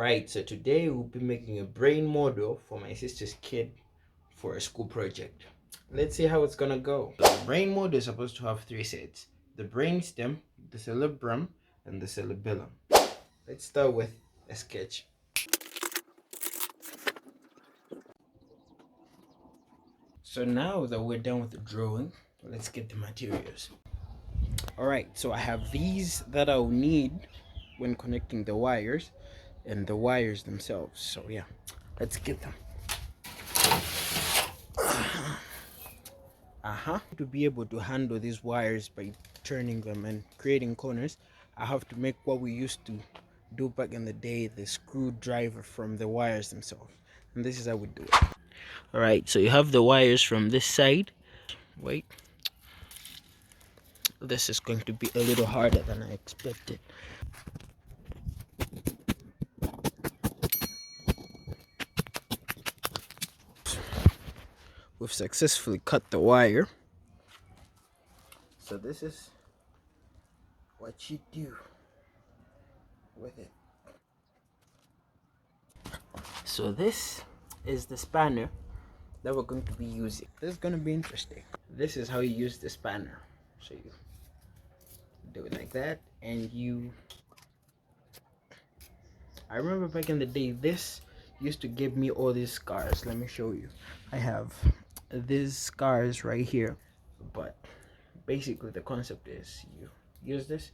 Alright, so today we'll be making a brain model for my sister's kid for a school project. Let's see how it's gonna go. The brain model is supposed to have three sets: the brainstem, the cerebrum, and the cerebellum. Let's start with a sketch. So now that we're done with the drawing, let's get the materials. Alright, so I have these that I'll need when connecting the wires and the wires themselves. So yeah, let's get them. To be able to handle these wires by turning them and creating corners, I have to make what we used to do back in the day, the screwdriver from the wires themselves. And this is how we do it. Alright, so you have the wires from this side. Wait. This is going to be a little harder than I expected. We've successfully cut the wire. So this is what you do with it. So this is the spanner that we're going to be using. This is going to be interesting. This is how you use the spanner. So you do it like that, and I remember back in the day, this used to give me all these scars. Let me show you. I have these scars right here, but basically the concept is you use this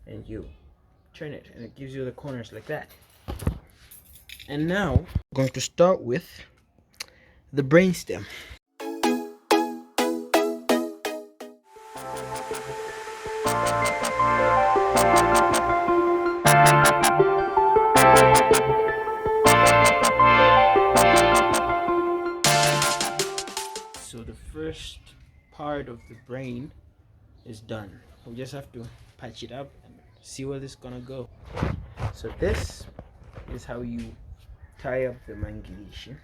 and you turn it, and it gives you the corners like that. And now I'm going to start with the brainstem. So the first part of the brain is done. We just have to patch it up and see where this is gonna go. So this is how you tie up the mangilishi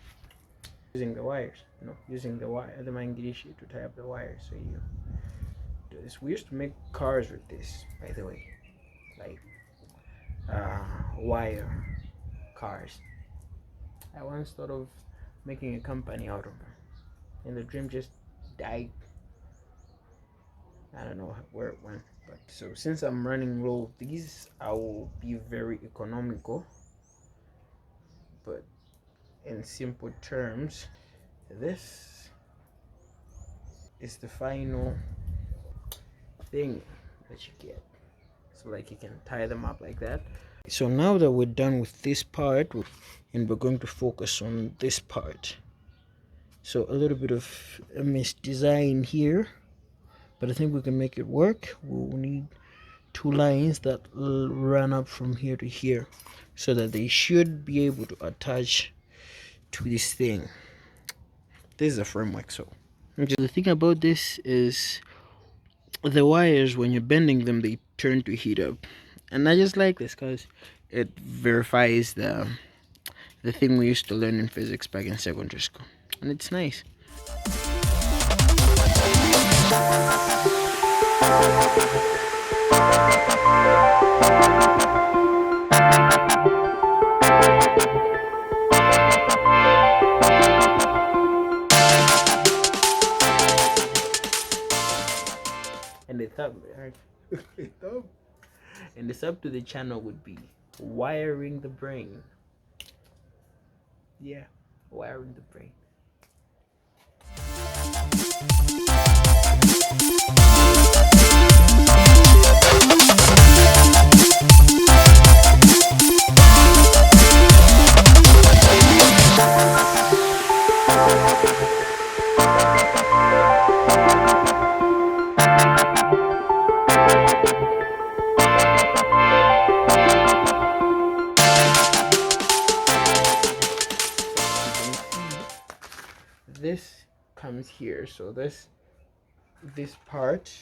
using the wires. Using the mangilishi to tie up the wires. So you do this. We used to make cars with this, by the way, like wire cars. I once thought of making a company out of them, and the dream just died. I don't know where it went, but so since I'm running low, these I will be very economical. But in simple terms, this is the final thing that you get. So like you can tie them up like that. So now that we're done with this part, and we're going to focus on this part. So a little bit of a misdesign here, but I think we can make it work. We'll need two lines that run up from here to here, so that they should be able to attach to this thing. This is a framework. So the thing about this is the wires, when you're bending them, they turn to heat up, and I just like this because it verifies the thing we used to learn in physics back in secondary school, and it's nice. And the thumb, and the sub to the channel would be wiring the brain. Yeah, wiring the brain. This comes here, so this part,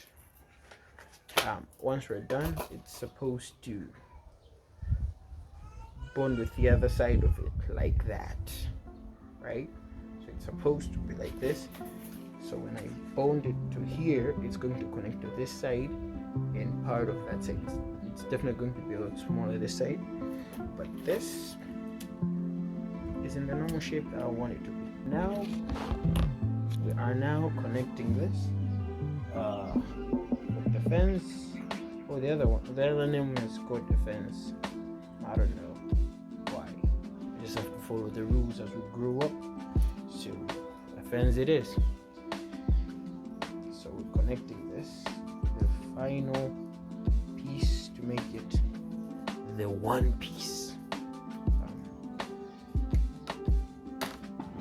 once we're done, it's supposed to bond with the other side of it like that, right? So it's supposed to be like this. So when I bond it to here, it's going to connect to this side and part of that side. It's definitely going to be a lot smaller this side, but this is in the normal shape that I want it to be. Now we are now connecting this with the fence. Oh, the other name is called the fence. I don't know why. We just have to follow the rules as we grow up. So the fence it is. So we're connecting this, the final piece to make it the one piece.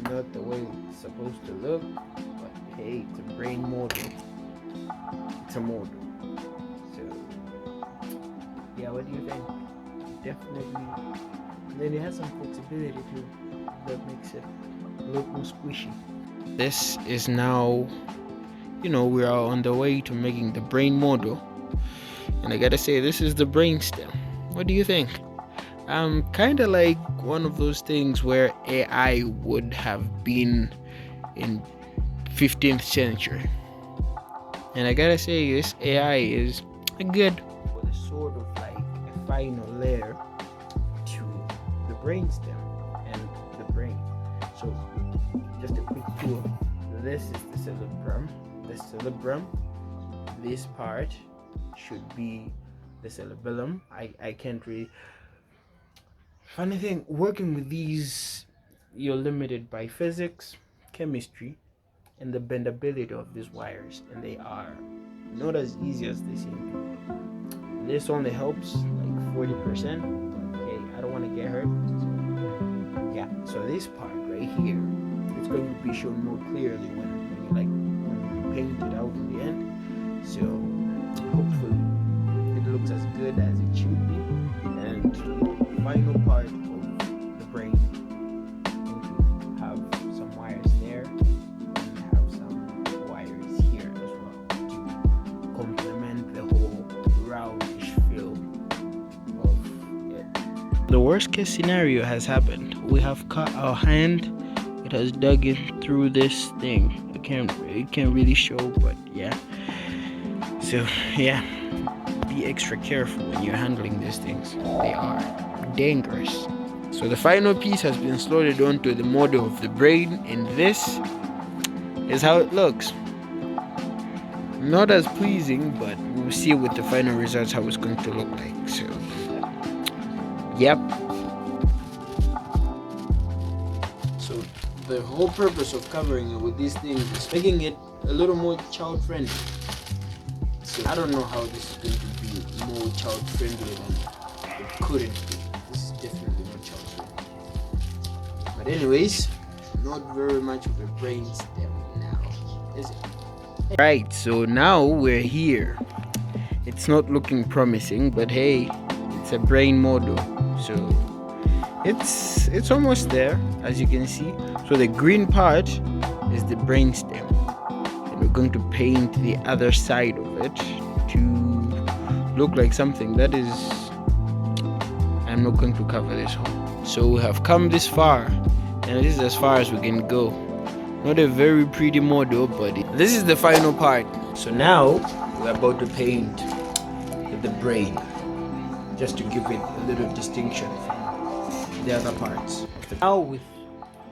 Not the way it's supposed to look, but hey, it's a brain model. It's a model. So yeah, what do you think? Definitely. Then it has some flexibility too. That makes it a little more squishy. This is now, we are on the way to making the brain model. And I gotta say, this is the brainstem. What do you think? Kind of like one of those things where AI would have been in 15th century. And I gotta say, this AI is good. With a sort of like a final layer to the brainstem and the brain. So just a quick tour. This is the cerebrum. The cerebrum. This part should be the cerebellum. I can't really. Funny thing, working with these, you're limited by physics, chemistry, and the bendability of these wires, and they are not as easy as they seem to be. This only helps like 40%, but hey, I don't want to get hurt. Yeah, so this part right here, it's going to be shown more clearly when you paint it out in the end. So hopefully it looks as good as it should be. And final part of the brain, going to have some wires there and have some wires here as well to complement the whole roundish feel of it. The worst case scenario has happened. We have cut our hand. It has dug in through this thing. It can't really show, but yeah. So yeah, be extra careful when you're handling these things. They are dangerous. So the final piece has been slotted onto the model of the brain, and this is how it looks. Not as pleasing, but we'll see with the final results how it's going to look like. So yep. So the whole purpose of covering it with these things is making it a little more child friendly. So I don't know how this is going to be more child friendly than it couldn't be. This is definitely not child friendly. But anyways, not very much of a brainstem now, is it? Right, so now we're here. It's not looking promising, but hey, it's a brain model. So it's almost there, as you can see. So the green part is the brainstem. We're going to paint the other side of it to look like something that is, I'm not going to cover this whole. So we have come this far, and this is as far as we can go. Not a very pretty model, but this is the final part. So now we're about to paint the brain, just to give it a little distinction from the other parts. Now with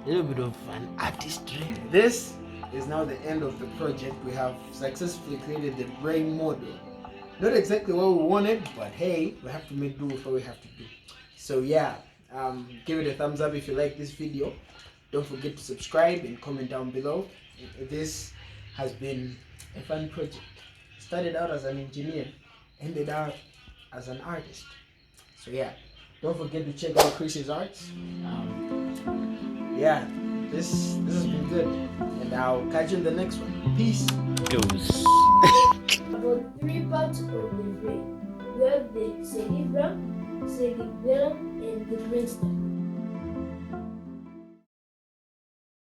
a little bit of an artistry. This is now the end of the project. We have successfully created the brain model. Not exactly what we wanted, but hey, we have to make do with what we have to do. So yeah, give it a thumbs up if you like this video. Don't forget to subscribe and comment down below. This has been a fun project. Started out as an engineer, ended out as an artist. So yeah, don't forget to check out Chris's arts. Yeah, this has been good, and I'll catch you in the next one. Peace. Goes. About 3 parts of the brain. We have the cerebrum, and the brainstem.